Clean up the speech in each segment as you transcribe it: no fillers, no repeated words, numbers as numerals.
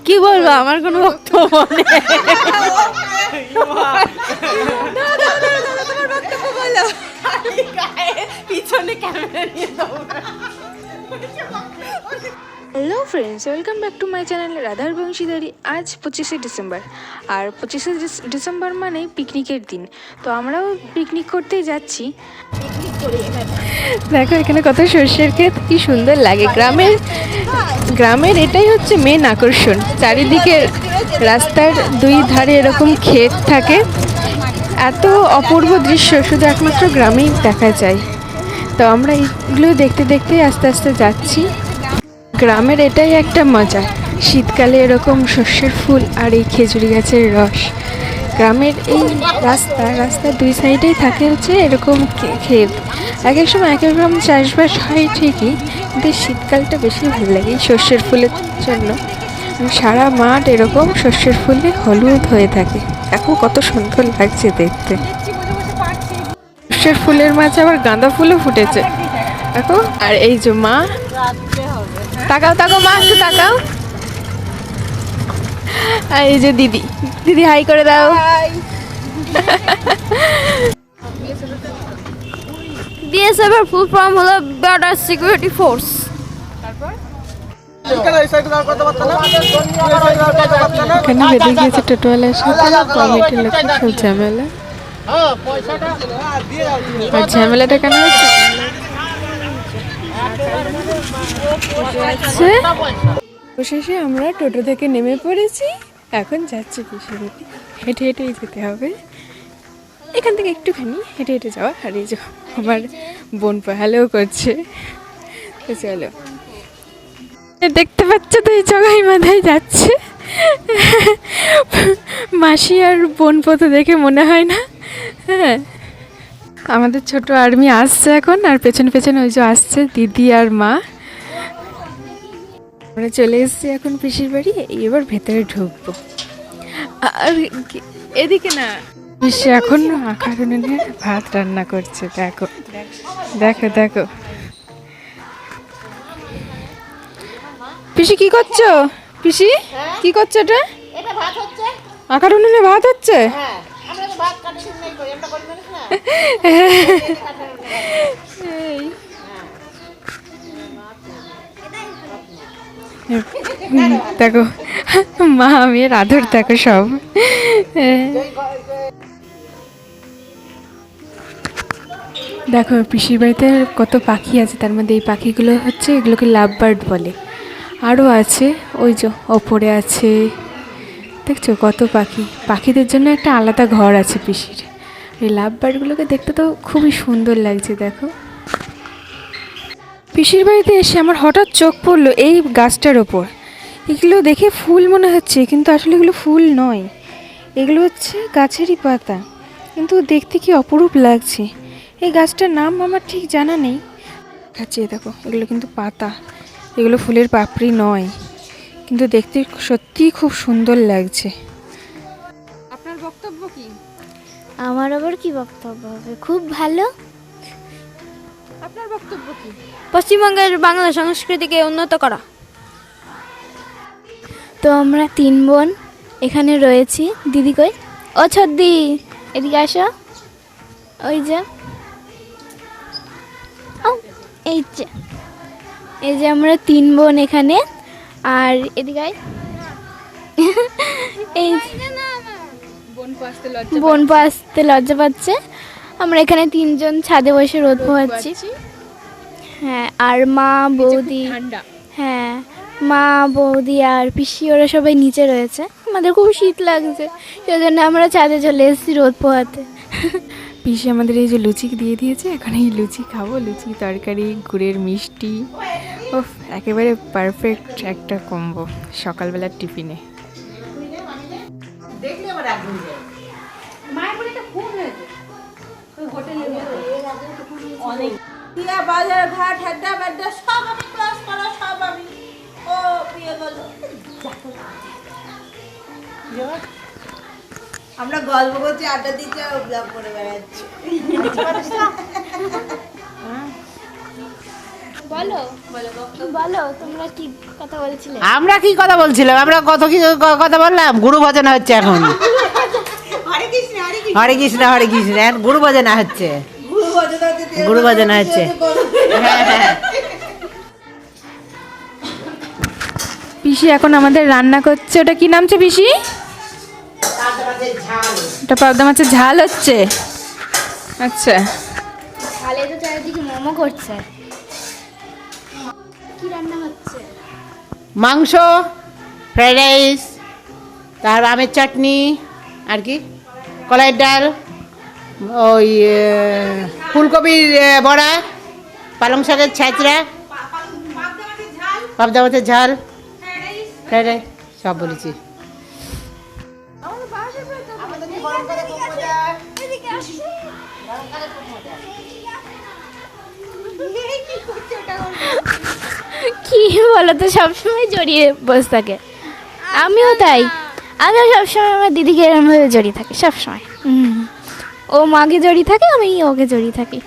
কি বলবো, আমার কোনো বক্তব্য নেই। Hello friends, welcome back to my channel রাধার বংশীদারি। আজ 25শে ডিসেম্বর, আর 25শে ডিসেম্বর মানেই পিকনিকের দিন। তো আমরাও পিকনিক করতেই যাচ্ছি। দেখো এখানে কত সর্ষের ক্ষেত, কি সুন্দর লাগে। গ্রামের এটাই হচ্ছে মেন আকর্ষণ। চারিদিকে রাস্তার দুই ধারে এরকম ক্ষেত থাকে, এত অপূর্ব দৃশ্য শুধু একমাত্র গ্রামেই দেখা যায়। তো আমরা এইগুলো দেখতে দেখতে আস্তে আস্তে যাচ্ছি। গ্রামের এটাই একটা মজা, শীতকালে এরকম সর্ষের ফুল আর এই খেজুরি গাছের রস। গ্রামের এই রাস্তার দুই সাইডেই থাকে হচ্ছে এরকম ক্ষেত। এক এক সময় এক এক রকম চাষবাস হয় ঠিকই, কিন্তু শীতকালটা বেশি ভালো লাগে এই সর্ষের ফুলের জন্য। সারা মাঠ এরকম সর্ষের ফুলে হলুদ হয়ে থাকে। দেখো কত সুন্দর লাগছে দেখতে। সর্ষের ফুলের মাঝে আবার গাঁদা ফুলও ফুটেছে দেখো। আর এই যে মা, তাকাও তাকাও মা, একটু তাকাও। আর এই যে দিদি, দিদি হাই করে দাও। বিএসএফ এর ফুল ফর্ম হলো বর্ডার সিকিউরিটি ফোর্স। এখানে বেঁধে গিয়েছে টোটোওয়ালার সাথে কমিটির লোক, সব ঝামেলা। আর ঝামেলাটা কেন হচ্ছে? অবশেষে আমরা টোটো থেকে নেমে পড়েছি, এখন যাচ্ছি পিসির বাড়ি। হেঁটে হেঁটেই যেতে হবে, এখান থেকে একটুখানি হেঁটে হেঁটে যাওয়া। আর এই যে আমার বোন হ্যালো করছে, তো চলো। দেখতে পাচ্ছ তো এই জগাই মাথায় যাচ্ছে। মাসি আর বোন পতো দেখে মনে হয় না। হ্যাঁ, আমাদের ছোট আর্মি আসছে এখন, আর পেছনে পেছনে ওই যে আসছে দিদি আর মা। আমরা চলে এসেছি এখন পিসির বাড়ি, এবার ভেতরে ঢুকবো। আর এদিকে না, পিসি এখন আখার উনুনে ভাত রান্না করছে। দেখো দেখো দেখো পিসি কি করছো? পিসি কি করছো? এটা আখার উনুনে ভাত হচ্ছে। দেখো মা মেয়ের আদর দেখো সব। দেখো পিসির বাড়িতে কত পাখি আছে, তার মধ্যে এই পাখিগুলো হচ্ছে, এগুলোকে লাভ বার্ড বলে। আরও আছে ওই যে ওপরে আছে, দেখছো কত পাখি। পাখিদের জন্য একটা আলাদা ঘর আছে পিসির। এই লাভ বার্ডগুলোকে দেখতে তো খুবই সুন্দর লাগছে। দেখো পিসির বাড়িতে এসে আমার হঠাৎ চোখ পড়লো এই গাছটার ওপর। এগুলো দেখে ফুল মনে হচ্ছে, কিন্তু আসলে এগুলো ফুল নয়, এগুলো হচ্ছে গাছেরই পাতা, কিন্তু দেখতে কি অপরূপ লাগছে। এই গাছটার নাম আমার ঠিক জানা নেই। আচ্ছা দেখো, এগুলো কিন্তু পাতা, এগুলো ফুলের পাপড়ি নয়, কিন্তু দেখতে সত্যিই খুব সুন্দর লাগছে। আপনার বক্তব্য কি? আমার আবার কি বক্তব্য হবে? খুব ভালো। আপনার বক্তব্য কি? পশ্চিমবঙ্গের বাংলা সংস্কৃতিকে উন্নত করা। তো আমরা 3 বোন এখানে রয়েছি। দিদি কই? ও ছদ্দি, এদিকে আসো। ওই যে এই যে আমরা 3 বোন এখানে। আর এদিকে এই বোন আসতে লজ্জা পাচ্ছে। আমরা এখানে 3 জন ছাদে বসে রোদ পোহাচ্ছি। হ্যাঁ, আর মা বৌদি, হ্যাঁ মা বৌদি আর পিসি ওরা সবাই নিচে রয়েছে। আমাদের খুব শীত লাগছে, সেই জন্য আমরা ছাদে চলে এসেছি রোদ পোহাতে। পিসি আমাদের এই যে লুচি দিয়ে দিয়েছে, এখন এই লুচি খাবো। লুচি, তরকারি, গুড়ের মিষ্টি, ও একেবারে পারফেক্ট একটা কম্বো সকালবেলার টিফিনে। আমরা গল্প করছি, আড্ডা দিচ্ছি, আর ব্লগ করে বেড়াচ্ছি। বলো বলো তোমরা কি কথা বলছিলে? আমরা কি কথা বলছিলাম? আমরা কত কি কথা বললাম। গুরু ভজনা হচ্ছে এখন। হরে কৃষ্ণ হরে কৃষ্ণ হরে কৃষ্ণ হরে কৃষ্ণ, এখন গুরু ভজনা হচ্ছে। গুরু ভজনা হচ্ছে, গুরু ভজনা হচ্ছে। হ্যাঁ হ্যাঁ। পিসি এখন আমাদের রান্না করছে। ওটা কি নামছে পিসি? ওটা পাবদা মাছের ঝাল হচ্ছে। আচ্ছা, খালে তো চারিদিকে মোমো করছে। কি রান্না হচ্ছে? মাংস, ফ্রাইড রাইস, তার আমের চাটনি, আর কি কলাইয়ের ডাল, ওই ফুলকপির বড়া, পালং শাকের ছ্যাঁচড়া, পাবদা মাছের ঝাল, ফ্রাইড রাইস, সব বলেছি। কি বলো তো, সবসময় জড়িয়ে বসে থাকে। আমিও তাই, আমিও সবসময় আমার দিদিকে এরমভাবে জড়িয়ে থাকি সবসময়। ও মাকে জড়িয়ে থাকে, আমি ওকে জড়িয়ে থাকি।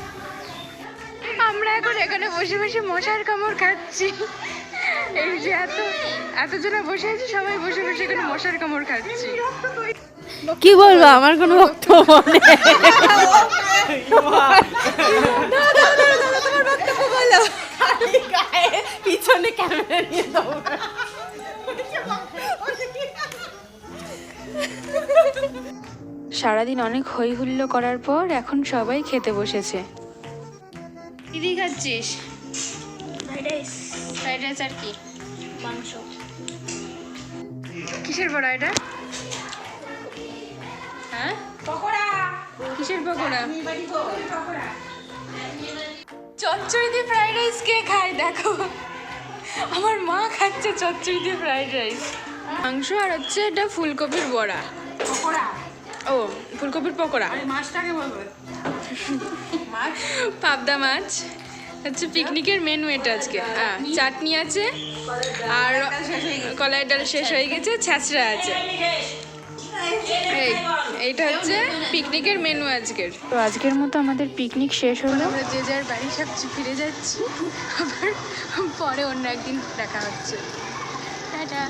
আমরা এখন এখানে বসে বসে মশার কামড় খাচ্ছি। এই যে এতজনে বসে আছি, সবাই বসে বসে এখানে মশার কামড় খাচ্ছি। কি বলবো, আমার কোনো বক্তব্য নেই। পিছনে ক্যামেরা নিয়ে দাও। সারাদিন অনেক হই হুল্লো করার পর এখন সবাই খেতে বসেছে। দিদি খাচ্ছিস? ফ্রাইড রাইস আর কি? মাংস। কিসের বড়া এটা? হ্যাঁ, পকোড়া। কিসের পকোড়া? চচ্চড়ি দিয়ে ফ্রাইড রাইস কে খায় দেখো, আমার মা খাচ্ছে চচ্চড়ি দিয়ে ফ্রাইড রাইস। মাংস আর হচ্ছে এটা ফুলকপির বড়া। পকোড়া? ও, ফুলকপির পকোড়া। মাছটাকে বলবে পাবদা মাছ হচ্ছে পিকনিকের মেনু এটা আজকে। চাটনি আছে, আর কলাইয়ের ডাল শেষ হয়ে গেছে, ছ্যাঁচড়া আছে। এইটা হচ্ছে পিকনিকের মেনু আজকের। তো আজকের মতো আমাদের পিকনিক শেষ হলো। আমরা যে যার বাড়ি সব ফিরে যাচ্ছি, আবার পরে অন্য একদিন দেখা হচ্ছে। টাটা।